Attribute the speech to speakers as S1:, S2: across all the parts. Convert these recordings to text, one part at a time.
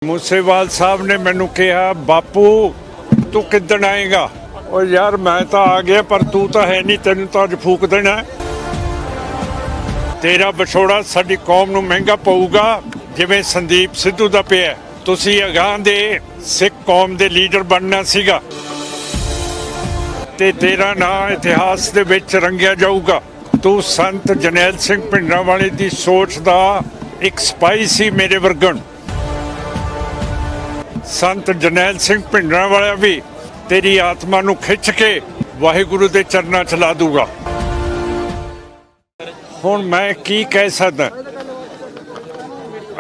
S1: मूसेवाल साहब ने मैनू कहा बापू तू किदन आएगा। और यार मैं तो आ गया पर तू तो है नहीं, तेन तो अज फूक देना। तेरा विछोड़ा साडी कौम नू महंगा पऊगा जिवें संदीप सिद्धू दा पिया। तुसीं अगां दे सिख कौम दे लीडर बनना सीगा ते तेरा नां इतिहास दे विच रंगिया जाऊगा। तू संत जरनैल सिंह भिंडरांवाले दी सोच दा एक सिपाही सी मेरे वर्गन। संत जरनैल सिंह भिंडरांवाला भी तेरी आत्मा नू खिंच के वाहिगुरु दे चरनां च ला दूगा। हुण मैं की कह सकदा।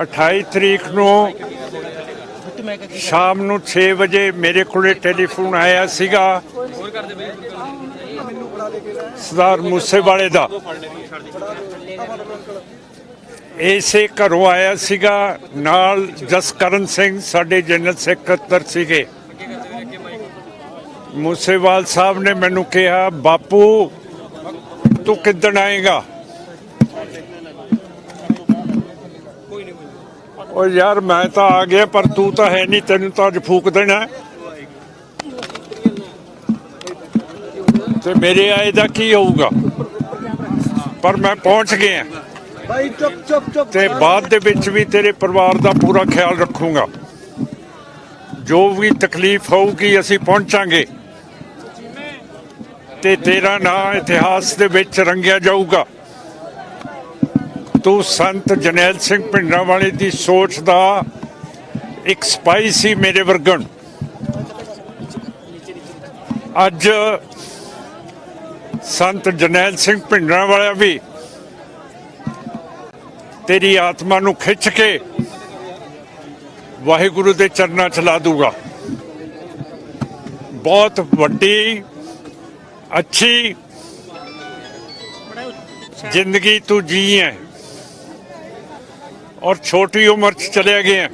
S1: 28 तरीक नू शाम नू 6 बजे मेरे कोले टेलीफोन आया सीगा सरदार मूसेवाले दा। इसे घरों आया सीगा, नाल जसकरण सिंह साडे जनरल सैकटर सीगे। मूसेवाल साहब ने मैनू कहा बापू तू किदन आएगा। और यार मैं तो आ गया पर तू तो है नहीं, तेन तो अज फूक देना। ते मेरे आए दा की होऊगा, पर मैं पहुंच गया ते बाद दे विच भी तेरे परिवार दा पूरा ख्याल रखूंगा। जो भी तकलीफ होगी असीं पहुंचांगे ते तेरा नां इतिहास दे विच रंगिया जाऊगा। तू संत जरनैल सिंह भिंडरांवाले दी सोच दा एक सिपाही सी मेरे वर्गन। अज संत जरनैल सिंह भिंडरांवाला भी तेरी आत्मा नू खिंच के वाहिगुरु दे चरनां च ला दूगा। बहुत वड्डी अच्छी जिंदगी तू जी है और छोटी उम्र च चले गए।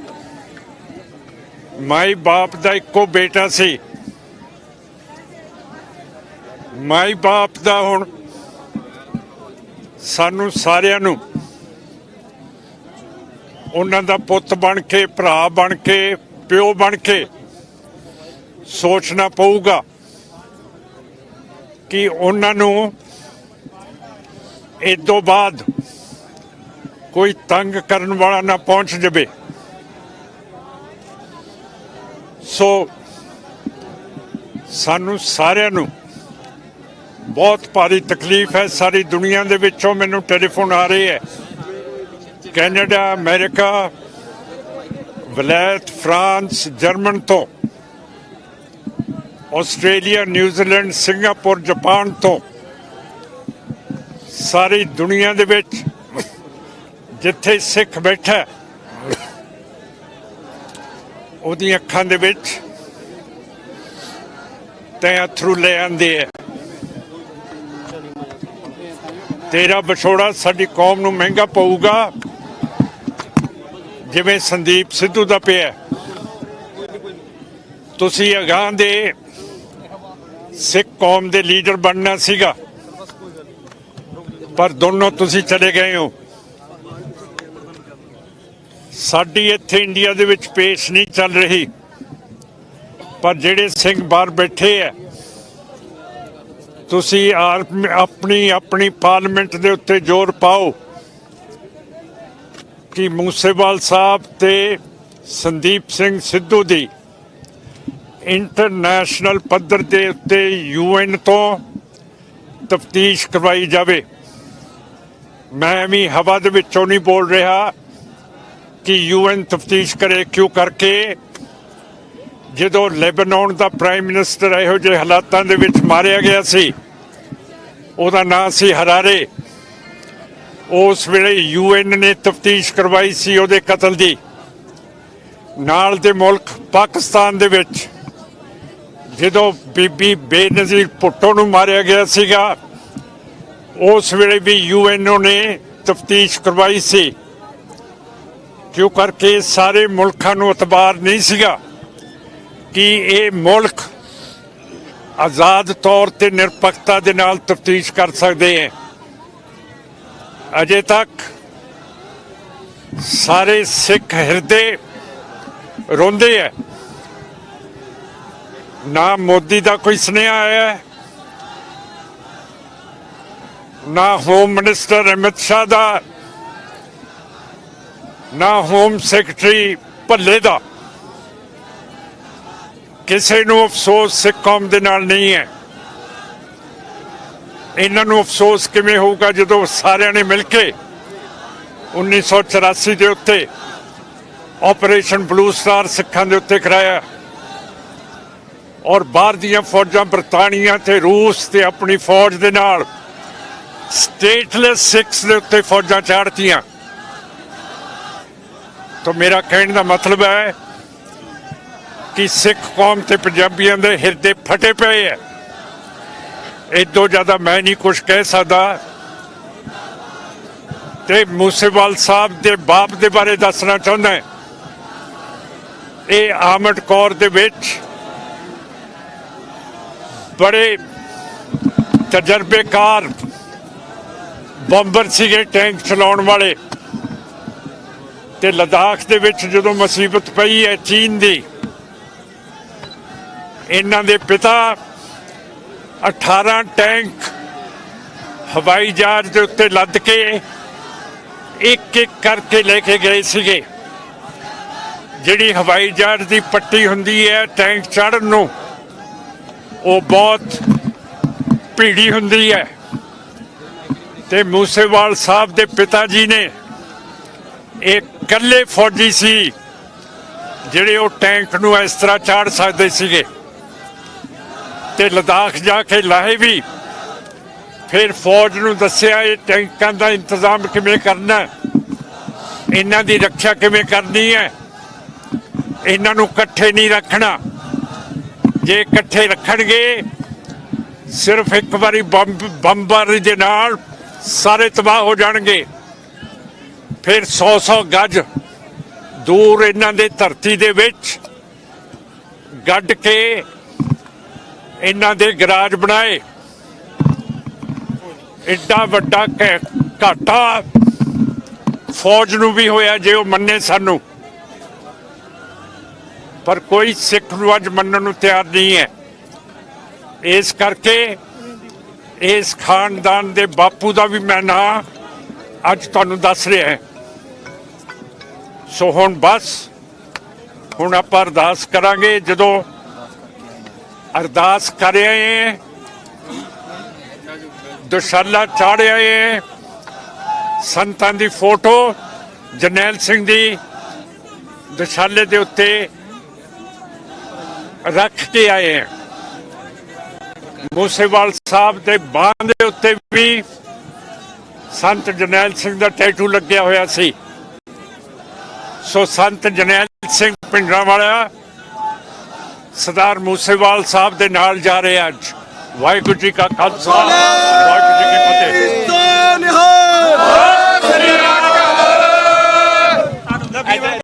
S1: माई बाप दा इक्को बेटा सी। माई बाप दा हुण सानू सारियां नू उन्हां दा पुत्त बन के, भरा बन के, प्यो बन के सोचना पऊगा कि उन्हां नू इस तो बाद कोई तंग करन वाला ना पहुंच जाए। सो सानू सारियां नू बहुत भारी तकलीफ है। सारी दुनिया दे विचों मैनू टेलीफोन आ रहे है, कैनेडा, अमेरिका, वलैत, फ्रांस, जर्मन तो, आस्ट्रेलिया, न्यूजीलैंड, सिंगापुर, जापान तो, सारी दुनिया दे विच जिथे सिख बैठा उहदी अखां दे विच ते अथरू ले आंदे है। तेरा विछोड़ा साडी कौम नू महंगा पऊगा जिवें संदीप सिद्धू दा पिया। तुसीं अगां दे सिख कौम दे लीडर बनना सीगा, पर दोनों तुसीं चले गए हो। साडी इत्थे इंडिया दे विच पेश नहीं चल रही, पर जिहड़े सिंह बाहर बैठे है तुसीं अपनी अपनी पार्लियामेंट दे उत्ते जोर पाओ कि मूसेवाल साहब ते संदीप सिंह सिद्धू दी इंटरनेशनल पद्धर दे उत्ते UN तो तफ्तीश करवाई जावे। मैं भी हवा दे विचों नहीं बोल रहा कि UN तफ्तीश करे। क्यों करके जदों लेबनान दा प्राइम मिनिस्टर इहो जिहे हालातां दे विच मारिया गया सी, उहदा नां सी हरारे। उस वेले UN ने तफ्तीश करवाई सी उहदे कतल दी। नाल दे मुल्क पाकिस्तान दे विच जदों बीबी बेनज़ीर भुट्टो नूं मारिया गया सीगा, उस वेले भी UN ने तफ्तीश करवाई सी। क्यों करके सारे मुल्कां नूं इतबार नहीं सीगा कि ये मुल्क आज़ाद तौर ते निरपक्षता दे नाल तफ्तीश कर सकते हैं। अजे तक सारे सिख हिरदे ਰੋਂਦੇ ਹੈ। ਨਾ ਮੋਦੀ ਦਾ ਕੋਈ ਸੁਨੇਹਾ ਆਇਆ ਹੈ, ਨਾ ਹੋਮ ਮਿਨਿਸਟਰ ਅਮਿਤ ਸ਼ਾਹ ਦਾ, ਨਾ ਹੋਮ ਸੈਕਟਰੀ ਭੱਲੇ ਦਾ। ਕਿਸੇ ਨੂੰ ਅਫਸੋਸ ਸਿੱਖ ਕੌਮ ਦੇ ਨਾਲ ਨਹੀਂ ਹੈ। ਇਹਨਾਂ ਨੂੰ ਅਫਸੋਸ ਕਿਵੇਂ ਹੋਊਗਾ ਜਦੋਂ ਸਾਰਿਆਂ ਨੇ ਮਿਲ ਕੇ 1984 ਦੇ ਉੱਤੇ ਆਪਰੇਸ਼ਨ ਬਲੂ ਸਟਾਰ ਸਿੱਖਾਂ ਦੇ ਉੱਤੇ ਕਰਾਇਆ, ਔਰ ਬਾਹਰ ਦੀਆਂ ਫੌਜਾਂ ਬਰਤਾਨੀਆ ਤੇ ਰੂਸ ਤੇ ਆਪਣੀ ਫੌਜ ਦੇ ਨਾਲ ਸਟੇਟਲੈਸ ਸਿੱਖਸ ਦੇ ਉੱਤੇ ਫੌਜਾਂ ਚਾੜਤੀਆਂ। ਤਾਂ ਮੇਰਾ ਕਹਿਣ ਦਾ ਮਤਲਬ ਹੈ ਕਿ ਸਿੱਖ ਕੌਮ ਤੇ ਪੰਜਾਬੀਆਂ ਦੇ ਹਿਰਦੇ ਫਟੇ ਪਏ ਹੈ। ਇਦੋਂ ਜ਼ਿਆਦਾ ਮੈਂ ਨਹੀਂ ਕੁਝ ਕਹਿ ਸਕਦਾ। ਤੇ ਮੂਸੇਵਾਲ ਸਾਹਿਬ ਦੇ ਬਾਪ ਦੇ ਬਾਰੇ ਦੱਸਣਾ ਚਾਹੁੰਦਾ। ਇਹ ਆਮਦ ਕੌਰ ਦੇ ਵਿੱਚ ਬੜੇ ਤਜਰਬੇਕਾਰ ਬੰਬਰ ਸੀਗੇ, ਟੈਂਕ ਚਲਾਉਣ ਵਾਲੇ। ਤੇ ਲਦਾਖ ਦੇ ਵਿੱਚ ਜਦੋਂ ਮੁਸੀਬਤ ਪਈ ਹੈ ਚੀਨ ਦੀ, ਇਹਨਾਂ ਦੇ ਪਿਤਾ 18 ਟੈਂਕ ਹਵਾਈ ਜਹਾਜ਼ ਦੇ ਉੱਤੇ ਲੱਦ ਕੇ ਇੱਕ ਇੱਕ ਕਰਕੇ ਲੈ ਕੇ ਗਏ ਸੀਗੇ। ਜਿਹੜੀ ਹਵਾਈ ਜਹਾਜ਼ ਦੀ ਪੱਟੀ ਹੁੰਦੀ ਹੈ ਟੈਂਕ ਚੜ੍ਹਨ ਨੂੰ, ਉਹ ਬਹੁਤ ਭੀੜੀ ਹੁੰਦੀ ਹੈ। ਤੇ ਮੂਸੇਵਾਲ ਸਾਹਿਬ ਦੇ ਪਿਤਾ ਜੀ ਨੇ ਇਹ ਇਕੱਲੇ ਫੌਜੀ ਸੀ ਜਿਹੜੇ ਉਹ ਟੈਂਕ ਨੂੰ ਇਸ ਤਰ੍ਹਾਂ ਚਾੜ ਸਕਦੇ ਸੀਗੇ। ਤੇ ਲਦਾਖ ਜਾ ਕੇ ਲਾਹੇ ਵੀ, ਫਿਰ ਫੌਜ ਨੂੰ ਦੱਸਿਆ ਇਹ ਟੈਂਕਾਂ ਦਾ ਇੰਤਜ਼ਾਮ ਕਿਵੇਂ ਕਰਨਾ, ਇਹਨਾਂ ਦੀ ਰੱਖਿਆ ਕਿਵੇਂ ਕਰਨੀ ਹੈ। ਇਹਨਾਂ ਨੂੰ ਇਕੱਠੇ ਨਹੀਂ ਰੱਖਣਾ। ਜੇ ਇਕੱਠੇ ਰੱਖਣਗੇ ਸਿਰਫ ਇੱਕ ਵਾਰੀ ਬੰਬਾਰੀ ਦੇ ਨਾਲ ਸਾਰੇ ਤਬਾਹ ਹੋ ਜਾਣਗੇ। ਫਿਰ 100-100 ਗਜ ਦੂਰ ਇਹਨਾਂ ਦੇ ਧਰਤੀ ਦੇ ਵਿੱਚ ਗੱਡ ਕੇ ਇਹਨਾਂ ਦੇ ਗਰਾਜ ਬਣਾਏ। ਐਡਾ ਵੱਡਾ ਘਾਟਾ ਫੌਜ ਨੂੰ ਵੀ ਹੋਇਆ ਜੇ ਉਹ ਮੰਨੇ ਸਾਨੂੰ, ਪਰ ਕੋਈ ਸਿੱਖ ਨੂੰ ਅੱਜ ਮੰਨਣ ਨੂੰ ਤਿਆਰ ਨਹੀਂ ਹੈ। ਇਸ ਕਰਕੇ ਇਸ ਖਾਨਦਾਨ ਦੇ ਬਾਪੂ ਦਾ ਵੀ ਮੈਂ ਨਾਂ ਅੱਜ ਤੁਹਾਨੂੰ ਦੱਸ ਰਿਹਾ ਹਾਂ। ਸੋ ਹੁਣ ਬਸ ਹੁਣ ਆਪਾਂ ਅਰਦਾਸ ਕਰਾਂਗੇ। ਜਦੋਂ ਅਰਦਾਸ ਕਰ ਆਏ, ਦੁਸ਼ਾਲਾ ਚਾੜ ਆਏ, ਸੰਤਾਂ ਦੀ ਫੋਟੋ ਜਰਨੈਲ ਸਿੰਘ ਦੀ ਦੁਸ਼ਾਲੇ ਦੇ ਉੱਤੇ ਰੱਖ ਕੇ ਆਏ हैं। ਮੂਸੇਵਾਲ ਸਾਹਿਬ ਦੇ ਬਾਂਹ ਦੇ ਉੱਤੇ ਵੀ ਸੰਤ ਜਰਨੈਲ ਸਿੰਘ ਦਾ ਟੈਟੂ ਲੱਗਿਆ ਹੋਇਆ ਸੀ। ਸੋ ਸੰਤ ਜਰਨੈਲ ਸਿੰਘ ਪਿੰਡਰਾਂਵਾਲਾ ਸਰਦਾਰ ਮੂਸੇਵਾਲ ਸਾਹਿਬ ਦੇ ਨਾਲ ਜਾ ਰਹੇ ਅੱਜ। ਵਾਹਿਗੁਰੂ ਜੀ ਕਾ ਖਾਲਸਾ, ਵਾਹਿਗੁਰੂ ਜੀ ਕੀ ਫਤਿਹ।